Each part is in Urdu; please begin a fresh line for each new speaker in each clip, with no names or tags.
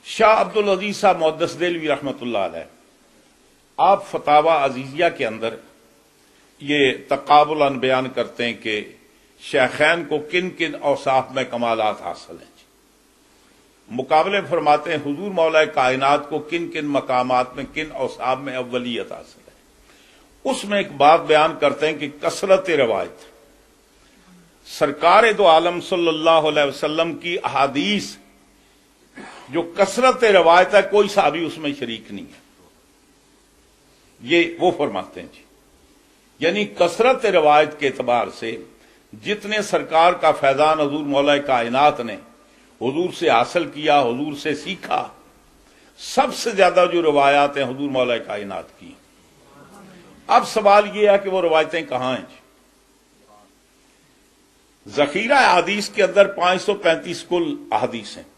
شاہ عبدالعزیز صاحب محدث دہلوی رحمۃ اللہ علیہ آپ فتاوی عزیزیہ کے اندر یہ تقابلاً بیان کرتے ہیں کہ شیخین کو کن کن اوصاف میں کمالات حاصل ہیں. مقابلے فرماتے ہیں حضور مولا کائنات کو کن کن مقامات میں کن اوصاف میں اولیت حاصل ہے. اس میں ایک بات بیان کرتے ہیں کہ کثرت روایت، سرکار دو عالم صلی اللہ علیہ وسلم کی احادیث جو کثرت روایت ہے، کوئی صحابی اس میں شریک نہیں ہے. یہ وہ فرماتے ہیں یعنی کثرت روایت کے اعتبار سے جتنے سرکار کا فیضان حضور مولا کائنات نے حضور سے حاصل کیا، حضور سے سیکھا، سب سے زیادہ جو روایات ہیں حضور مولا کائنات کی. اب سوال یہ ہے کہ وہ روایتیں کہاں ہیں ذخیرہ احادیث کے اندر 535 کل احادیث ہیں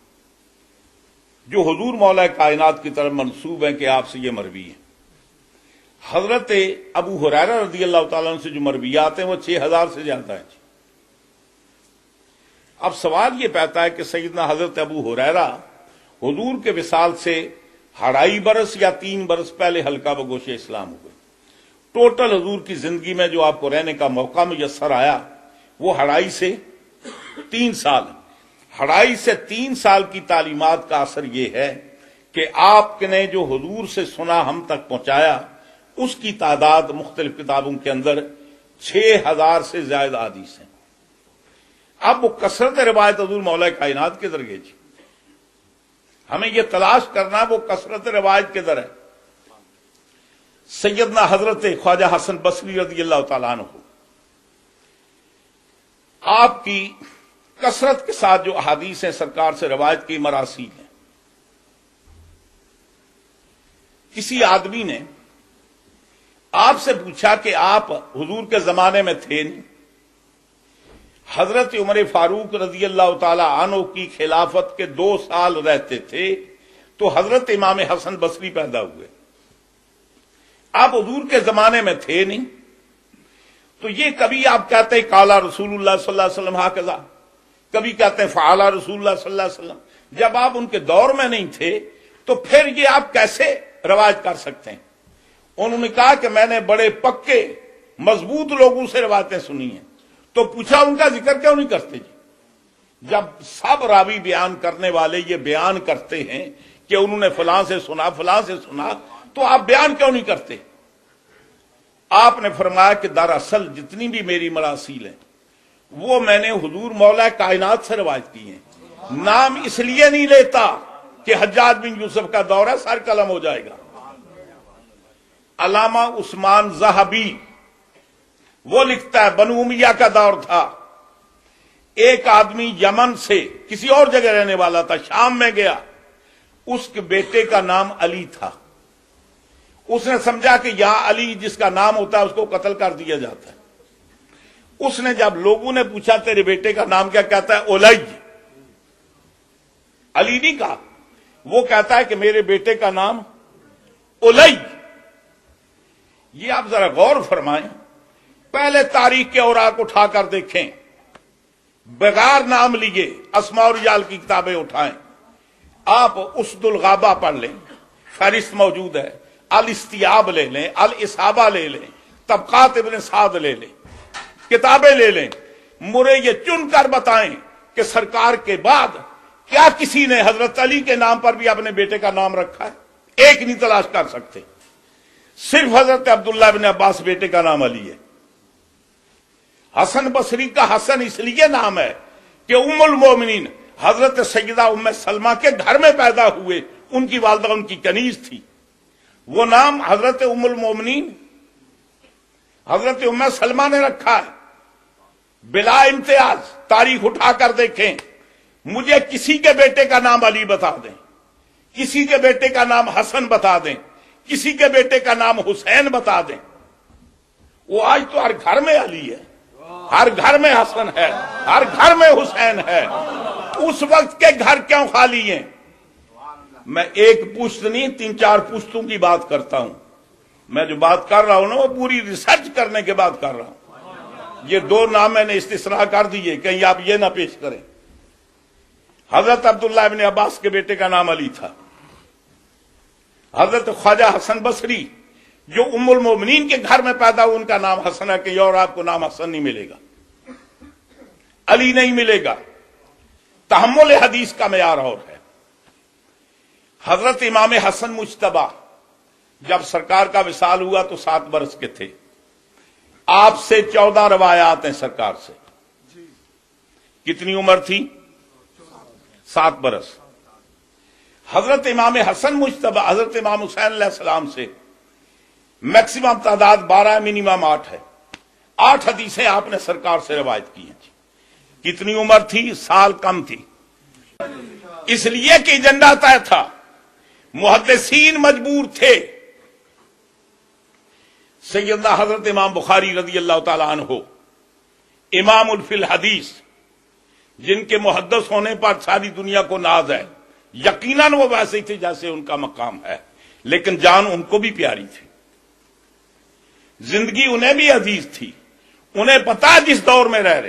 جو حضور مولا کائنات کی طرف منسوب ہیں کہ آپ سے یہ مروی ہے. حضرت ابو ہریرہ رضی اللہ تعالیٰ عنہ سے جو مرویات ہیں وہ 6000 سے زیادہ ہیں. اب سوال یہ پیدا ہے کہ سیدنا حضرت ابو ہریرہ حضور کے وصال سے 2.5 برس یا 3 برس پہلے حلقہ بگوش اسلام ہوئے. ٹوٹل حضور کی زندگی میں جو آپ کو رہنے کا موقع میسر آیا وہ 2.5 سے 3 سال. 2.5 سے 3 سال کی تعلیمات کا اثر یہ ہے کہ آپ نے جو حضور سے سنا ہم تک پہنچایا اس کی تعداد مختلف کتابوں کے اندر 6000 سے زائد احادیث ہیں. اب وہ کثرت روایت حضور مولا کائنات کے ذریعے ہمیں یہ تلاش کرنا وہ کثرت روایت کے در ہے. سیدنا حضرت خواجہ حسن بصری رضی اللہ تعالیٰ عنہ آپ کی کثرت کے ساتھ جو احادیث ہیں سرکار سے روایت کی مراسیل ہیں. کسی آدمی نے آپ سے پوچھا کہ آپ حضور کے زمانے میں تھے نہیں، حضرت عمر فاروق رضی اللہ تعالی عنہ کی خلافت کے 2 سال رہتے تھے تو حضرت امام حسن بصری پیدا ہوئے. آپ حضور کے زمانے میں تھے نہیں تو یہ کبھی آپ کہتے ہیں قال رسول اللہ صلی اللہ علیہ وسلم ہکذا، کبھی کہتے ہیں فعل رسول اللہ صلی اللہ علیہ وسلم. جب آپ ان کے دور میں نہیں تھے تو پھر یہ آپ کیسے روایت کر سکتے ہیں؟ انہوں نے کہا کہ میں نے بڑے پکے مضبوط لوگوں سے روایتیں سنی ہیں. تو پوچھا ان کا ذکر کیوں نہیں کرتے جب سب راوی بیان کرنے والے یہ بیان کرتے ہیں کہ انہوں نے فلاں سے سنا فلاں سے سنا، تو آپ بیان کیوں نہیں کرتے؟ آپ نے فرمایا کہ دراصل جتنی بھی میری مراسیل ہیں وہ میں نے حضور مولا کائنات سے روایت کی ہیں. نام اس لیے نہیں لیتا کہ حجاج بن یوسف کا دور ہے سر قلم ہو جائے گا. علامہ عثمان ذہبی وہ لکھتا ہے بنو امیہ کا دور تھا، ایک آدمی یمن سے کسی اور جگہ رہنے والا تھا، شام میں گیا، اس کے بیٹے کا نام علی تھا. اس نے سمجھا کہ یہاں علی جس کا نام ہوتا ہے اس کو قتل کر دیا جاتا ہے. اس نے جب لوگوں نے پوچھا تیرے بیٹے کا نام کیا، کہتا ہے الی. علی نہیں کہا، وہ کہتا ہے کہ میرے بیٹے کا نام الی. یہ آپ ذرا غور فرمائیں، پہلے تاریخ کے اوراق اٹھا کر دیکھیں، بغیر نام لیے اسماء و رجال کی کتابیں اٹھائیں. آپ اسد الغابہ پڑھ لیں، فہرست موجود ہے، الاستیاب لے لیں، الاصابہ لے لیں، طبقات ابن سعد لے لیں، کتابیں لے لیں. مجھے یہ چن کر بتائیں کہ سرکار کے بعد کیا کسی نے حضرت علی کے نام پر بھی اپنے بیٹے کا نام رکھا ہے؟ ایک نہیں تلاش کر سکتے. صرف حضرت عبداللہ بن عباس بیٹے کا نام علی ہے. حسن بصری کا حسن اس لیے نام ہے کہ ام المومنین حضرت سیدہ ام سلمہ کے گھر میں پیدا ہوئے، ان کی والدہ ان کی کنیز تھی. وہ نام حضرت ام المومنین حضرت ام سلمہ نے رکھا ہے بلا امتیاز. تاریخ اٹھا کر دیکھیں، مجھے کسی کے بیٹے کا نام علی بتا دیں، کسی کے بیٹے کا نام حسن بتا دیں، کسی کے بیٹے کا نام حسین بتا دیں. وہ آج تو ہر گھر میں علی ہے، ہر گھر میں حسن ہے، ہر گھر میں حسین ہے. اس وقت کے گھر کیوں خالی ہیں؟ میں ایک پشت نہیں 3-4 پشتوں کی بات کرتا ہوں. میں جو بات کر رہا ہوں نا وہ پوری ریسرچ کرنے کے بعد کر رہا ہوں. یہ 2 نام میں نے استثناء کر دیے، کہیں آپ یہ نہ پیش کریں. حضرت عبداللہ ابن عباس کے بیٹے کا نام علی تھا. حضرت خواجہ حسن بصری جو ام المومنین کے گھر میں پیدا ہوئے ان کا نام حسن ہے. کہ اور آپ کو نام حسن نہیں ملے گا, علی نہیں ملے گا. تحمل حدیث کا معیار اور ہے. حضرت امام حسن مجتبی جب سرکار کا وصال ہوا تو 7 برس کے تھے. آپ سے 14 روایات ہیں سرکار سے. کتنی عمر تھی؟ 7 برس. حضرت امام حسن مجتبی حضرت امام حسین علیہ السلام سے میکسیمم تعداد 12 منیمم 8 ہے. 8 حدیثیں آپ نے سرکار سے روایت کی ہیں. کتنی عمر تھی؟ سال کم تھی. اس لیے کہ ایجنڈا طے تھا. محدثین مجبور تھے. سیدنا حضرت امام بخاری رضی اللہ تعالی عنہ امام الفی الحدیث جن کے محدث ہونے پر ساری دنیا کو ناز ہے. یقیناً وہ ویسے ہی تھے جیسے ان کا مقام ہے, لیکن جان ان کو بھی پیاری تھی. زندگی انہیں بھی عزیز تھی. انہیں پتا جس دور میں رہ رہے